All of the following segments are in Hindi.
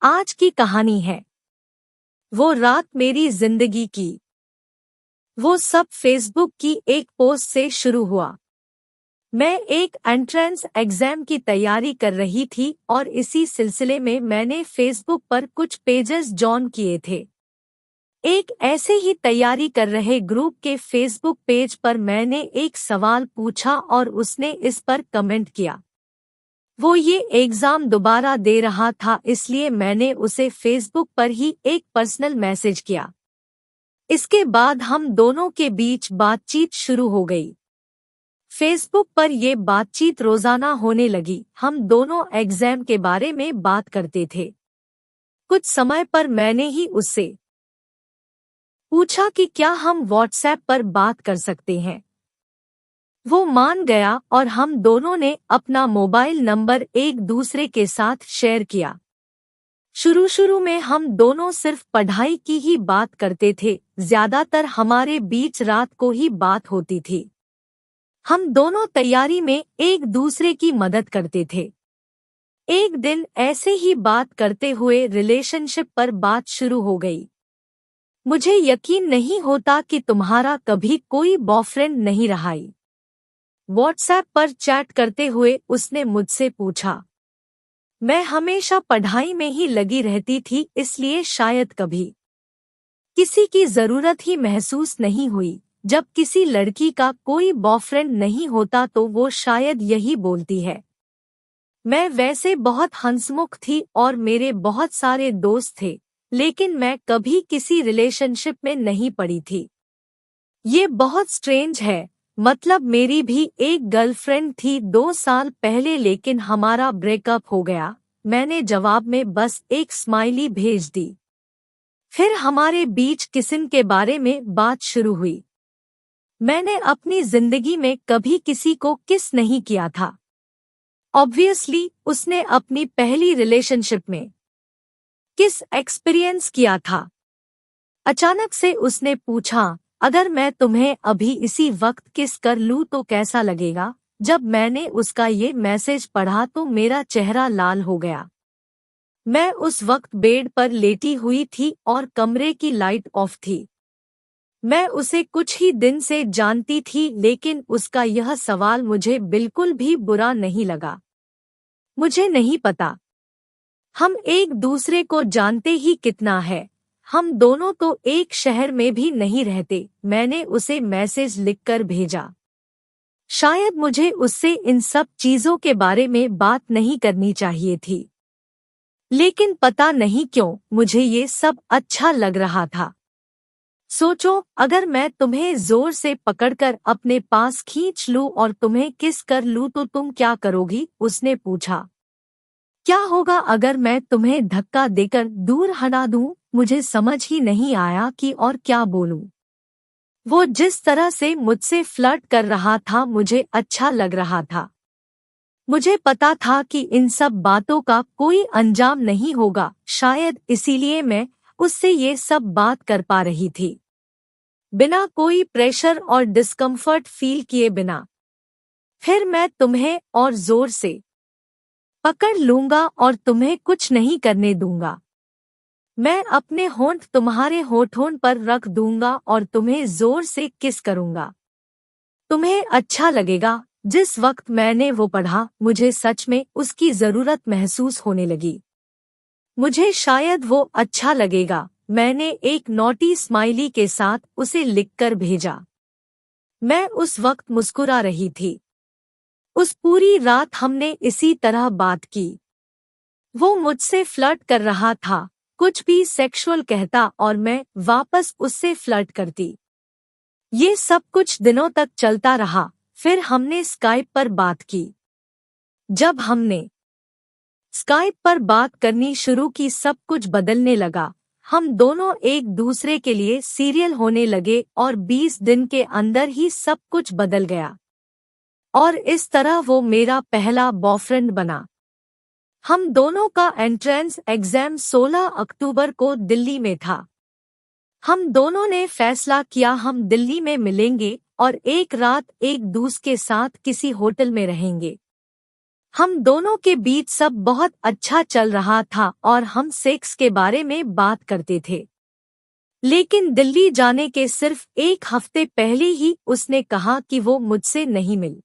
आज की कहानी है वो रात मेरी जिंदगी की। वो सब फेसबुक की एक पोस्ट से शुरू हुआ। मैं एक एंट्रेंस एग्जाम की तैयारी कर रही थी और इसी सिलसिले में मैंने फेसबुक पर कुछ पेजेस जॉइन किए थे। एक ऐसे ही तैयारी कर रहे ग्रुप के फेसबुक पेज पर मैंने एक सवाल पूछा और उसने इस पर कमेंट किया। वो ये एग्जाम दोबारा दे रहा था, इसलिए मैंने उसे फेसबुक पर ही एक पर्सनल मैसेज किया। इसके बाद हम दोनों के बीच बातचीत शुरू हो गई। फेसबुक पर ये बातचीत रोजाना होने लगी। हम दोनों एग्जाम के बारे में बात करते थे। कुछ समय पर मैंने ही उससे पूछा कि क्या हम व्हाट्सएप पर बात कर सकते हैं। वो मान गया और हम दोनों ने अपना मोबाइल नंबर एक दूसरे के साथ शेयर किया। शुरू में हम दोनों सिर्फ पढ़ाई की ही बात करते थे। ज्यादातर हमारे बीच रात को ही बात होती थी। हम दोनों तैयारी में एक दूसरे की मदद करते थे। एक दिन ऐसे ही बात करते हुए रिलेशनशिप पर बात शुरू हो गई। मुझे यकीन नहीं होता कि तुम्हारा कभी कोई बॉयफ्रेंड नहीं रहा। व्हाट्सएप पर चैट करते हुए उसने मुझसे पूछा। मैं हमेशा पढ़ाई में ही लगी रहती थी, इसलिए शायद कभी किसी की जरूरत ही महसूस नहीं हुई। जब किसी लड़की का कोई बॉयफ्रेंड नहीं होता तो वो शायद यही बोलती है। मैं वैसे बहुत हंसमुख थी और मेरे बहुत सारे दोस्त थे, लेकिन मैं कभी किसी रिलेशनशिप में नहीं पड़ी थी। ये बहुत स्ट्रेंज है। मतलब मेरी भी एक गर्लफ्रेंड थी 2 साल पहले, लेकिन हमारा ब्रेकअप हो गया। मैंने जवाब में बस एक स्माइली भेज दी। फिर हमारे बीच किसिंग के बारे में बात शुरू हुई। मैंने अपनी जिंदगी में कभी किसी को किस नहीं किया था। ऑब्वियसली उसने अपनी पहली रिलेशनशिप में किस एक्सपीरियंस किया था। अचानक से उसने पूछा, अगर मैं तुम्हें अभी इसी वक्त किस कर लूं तो कैसा लगेगा। जब मैंने उसका ये मैसेज पढ़ा तो मेरा चेहरा लाल हो गया। मैं उस वक्त बेड पर लेटी हुई थी और कमरे की लाइट ऑफ थी। मैं उसे कुछ ही दिन से जानती थी, लेकिन उसका यह सवाल मुझे बिल्कुल भी बुरा नहीं लगा। मुझे नहीं पता हम एक दूसरे को जानते ही कितना है। हम दोनों तो एक शहर में भी नहीं रहते। मैंने उसे मैसेज लिखकर भेजा। शायद मुझे उससे इन सब चीजों के बारे में बात नहीं करनी चाहिए थी, लेकिन पता नहीं क्यों मुझे ये सब अच्छा लग रहा था। सोचो, अगर मैं तुम्हें जोर से पकड़कर अपने पास खींच लूं और तुम्हें किस कर लूं तो तुम क्या करोगी? उसने पूछा। क्या होगा अगर मैं तुम्हें धक्का देकर दूर हटा दूं? मुझे समझ ही नहीं आया कि और क्या बोलूं। वो जिस तरह से मुझसे फ्लर्ट कर रहा था मुझे अच्छा लग रहा था। मुझे पता था कि इन सब बातों का कोई अंजाम नहीं होगा। शायद इसीलिए मैं उससे ये सब बात कर पा रही थी, बिना कोई प्रेशर और डिस्कम्फर्ट फील किए बिना। फिर मैं तुम्हें और जोर से पकड़ लूंगा और तुम्हें कुछ नहीं करने दूंगा। मैं अपने होंठ तुम्हारे होठों पर रख दूंगा और तुम्हें जोर से किस करूंगा। तुम्हें अच्छा लगेगा। जिस वक्त मैंने वो पढ़ा मुझे सच में उसकी जरूरत महसूस होने लगी। मुझे शायद वो अच्छा लगेगा। मैंने एक नोटी स्माइली के साथ उसे लिखकर भेजा। मैं उस वक्त मुस्कुरा रही थी। उस पूरी रात हमने इसी तरह बात की। वो मुझसे फ्लर्ट कर रहा था, कुछ भी सेक्सुअल कहता और मैं वापस उससे फ्लर्ट करती। ये सब कुछ दिनों तक चलता रहा। फिर हमने स्काइप पर बात की। जब हमने स्काइप पर बात करनी शुरू की सब कुछ बदलने लगा। हम दोनों एक दूसरे के लिए सीरियल होने लगे और 20 दिन के अंदर ही सब कुछ बदल गया। और इस तरह वो मेरा पहला बॉयफ्रेंड बना। हम दोनों का एंट्रेंस एग्जाम 16 अक्टूबर को दिल्ली में था। हम दोनों ने फैसला किया हम दिल्ली में मिलेंगे और एक रात एक दूसरे के साथ किसी होटल में रहेंगे। हम दोनों के बीच सब बहुत अच्छा चल रहा था और हम सेक्स के बारे में बात करते थे। लेकिन दिल्ली जाने के सिर्फ एक हफ्ते पहले ही उसने कहा कि वो मुझसे नहीं मिल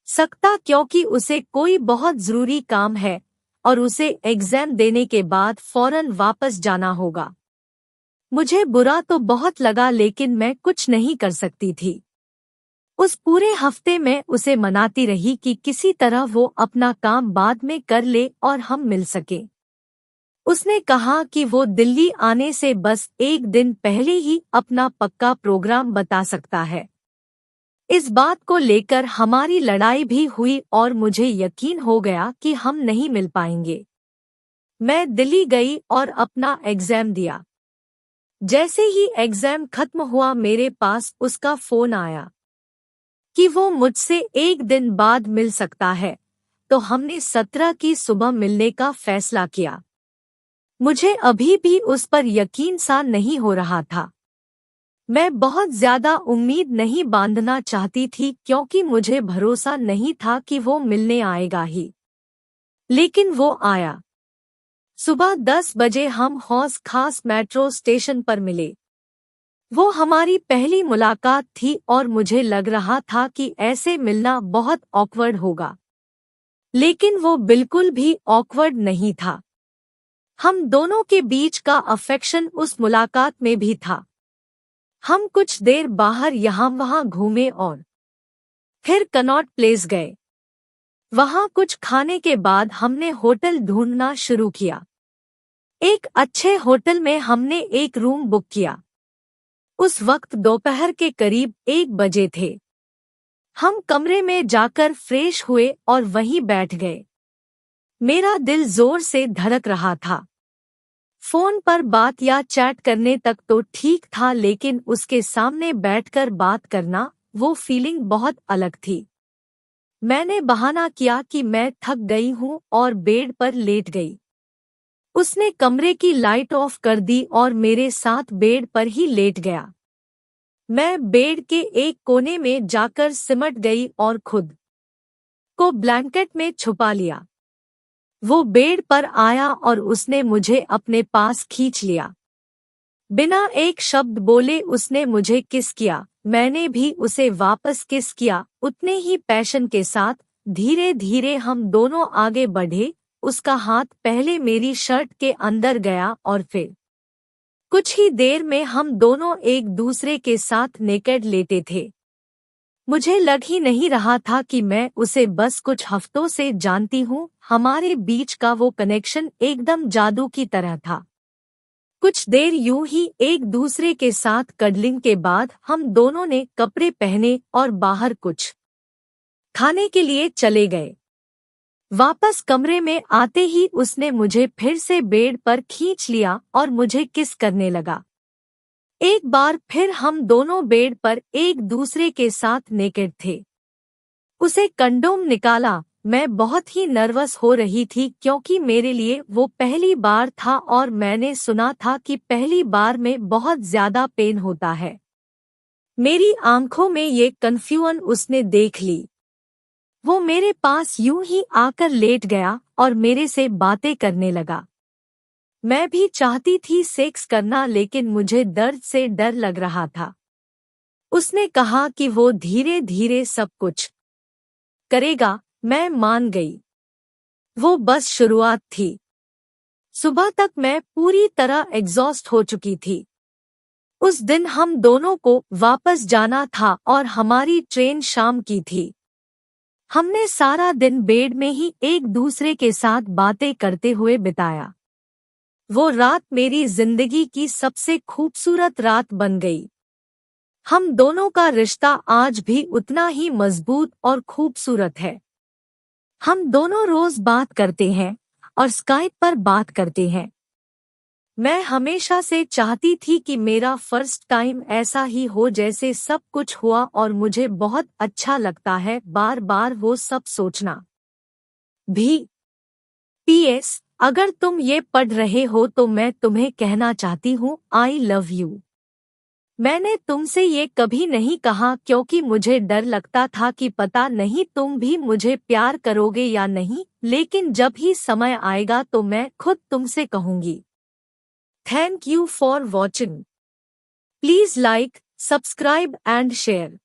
सकता क्योंकि उसे कोई बहुत जरूरी काम है और उसे एग्जाम देने के बाद फौरन वापस जाना होगा। मुझे बुरा तो बहुत लगा लेकिन मैं कुछ नहीं कर सकती थी। उस पूरे हफ्ते में उसे मनाती रही कि किसी तरह वो अपना काम बाद में कर ले और हम मिल सके। उसने कहा कि वो दिल्ली आने से बस एक दिन पहले ही अपना पक्का प्रोग्राम बता सकता है। इस बात को लेकर हमारी लड़ाई भी हुई और मुझे यकीन हो गया कि हम नहीं मिल पाएंगे। मैं दिल्ली गई और अपना एग्जाम दिया। जैसे ही एग्जाम खत्म हुआ मेरे पास उसका फोन आया कि वो मुझसे एक दिन बाद मिल सकता है, तो हमने 17 की सुबह मिलने का फैसला किया। मुझे अभी भी उस पर यकीन सा नहीं हो रहा था। मैं बहुत ज्यादा उम्मीद नहीं बांधना चाहती थी क्योंकि मुझे भरोसा नहीं था कि वो मिलने आएगा ही। लेकिन वो आया। सुबह 10 बजे हम हौस खास मेट्रो स्टेशन पर मिले। वो हमारी पहली मुलाकात थी और मुझे लग रहा था कि ऐसे मिलना बहुत ऑकवर्ड होगा। लेकिन वो बिल्कुल भी ऑकवर्ड नहीं था। हम दोनों के बीच का अफेक्शन उस मुलाकात में भी था। हम कुछ देर बाहर यहाँ वहाँ घूमे और फिर कनॉट प्लेस गए। वहाँ कुछ खाने के बाद हमने होटल ढूंढना शुरू किया। एक अच्छे होटल में हमने एक रूम बुक किया। उस वक्त दोपहर के करीब 1 बजे थे। हम कमरे में जाकर फ्रेश हुए और वहीं बैठ गए। मेरा दिल जोर से धड़क रहा था। फोन पर बात या चैट करने तक तो ठीक था लेकिन उसके सामने बैठकर बात करना, वो फीलिंग बहुत अलग थी। मैंने बहाना किया कि मैं थक गई हूँ और बेड पर लेट गई। उसने कमरे की लाइट ऑफ कर दी और मेरे साथ बेड पर ही लेट गया। मैं बेड के एक कोने में जाकर सिमट गई और खुद को ब्लैंकेट में छुपा लिया। वो बेड पर आया और उसने मुझे अपने पास खींच लिया। बिना एक शब्द बोले उसने मुझे किस किया। मैंने भी उसे वापस किस किया, उतने ही पैशन के साथ। धीरे धीरे हम दोनों आगे बढ़े। उसका हाथ पहले मेरी शर्ट के अंदर गया और फिर कुछ ही देर में हम दोनों एक दूसरे के साथ नेकेड लेटे थे। मुझे लग ही नहीं रहा था कि मैं उसे बस कुछ हफ्तों से जानती हूँ। हमारे बीच का वो कनेक्शन एकदम जादू की तरह था। कुछ देर यूं ही एक दूसरे के साथ कडलिंग के बाद हम दोनों ने कपड़े पहने और बाहर कुछ खाने के लिए चले गए। वापस कमरे में आते ही उसने मुझे फिर से बेड पर खींच लिया और मुझे किस करने लगा। एक बार फिर हम दोनों बेड पर एक दूसरे के साथ नेकेड थे। उसे कंडोम निकाला। मैं बहुत ही नर्वस हो रही थी क्योंकि मेरे लिए वो पहली बार था और मैंने सुना था कि पहली बार में बहुत ज्यादा पेन होता है। मेरी आंखों में ये कन्फ्यूजन उसने देख ली। वो मेरे पास यूं ही आकर लेट गया और मेरे से बातें करने लगा। मैं भी चाहती थी सेक्स करना लेकिन मुझे दर्द से डर लग रहा था। उसने कहा कि वो धीरे धीरे सब कुछ करेगा। मैं मान गई। वो बस शुरुआत थी। सुबह तक मैं पूरी तरह एग्जॉस्ट हो चुकी थी। उस दिन हम दोनों को वापस जाना था और हमारी ट्रेन शाम की थी। हमने सारा दिन बेड में ही एक दूसरे के साथ बातें करते हुए बिताया। वो रात मेरी जिंदगी की सबसे खूबसूरत रात बन गई। हम दोनों का रिश्ता आज भी उतना ही मजबूत और खूबसूरत है। हम दोनों रोज बात करते हैं और स्काइप पर बात करते हैं। मैं हमेशा से चाहती थी कि मेरा फर्स्ट टाइम ऐसा ही हो जैसे सब कुछ हुआ और मुझे बहुत अच्छा लगता है बार बार वो सब सोचना भी। पीएस, अगर तुम ये पढ़ रहे हो तो मैं तुम्हें कहना चाहती हूँ आई लव यू। मैंने तुमसे ये कभी नहीं कहा क्योंकि मुझे डर लगता था कि पता नहीं तुम भी मुझे प्यार करोगे या नहीं, लेकिन जब ही समय आएगा तो मैं खुद तुमसे कहूंगी। Thank you for watching. Please like, subscribe and share.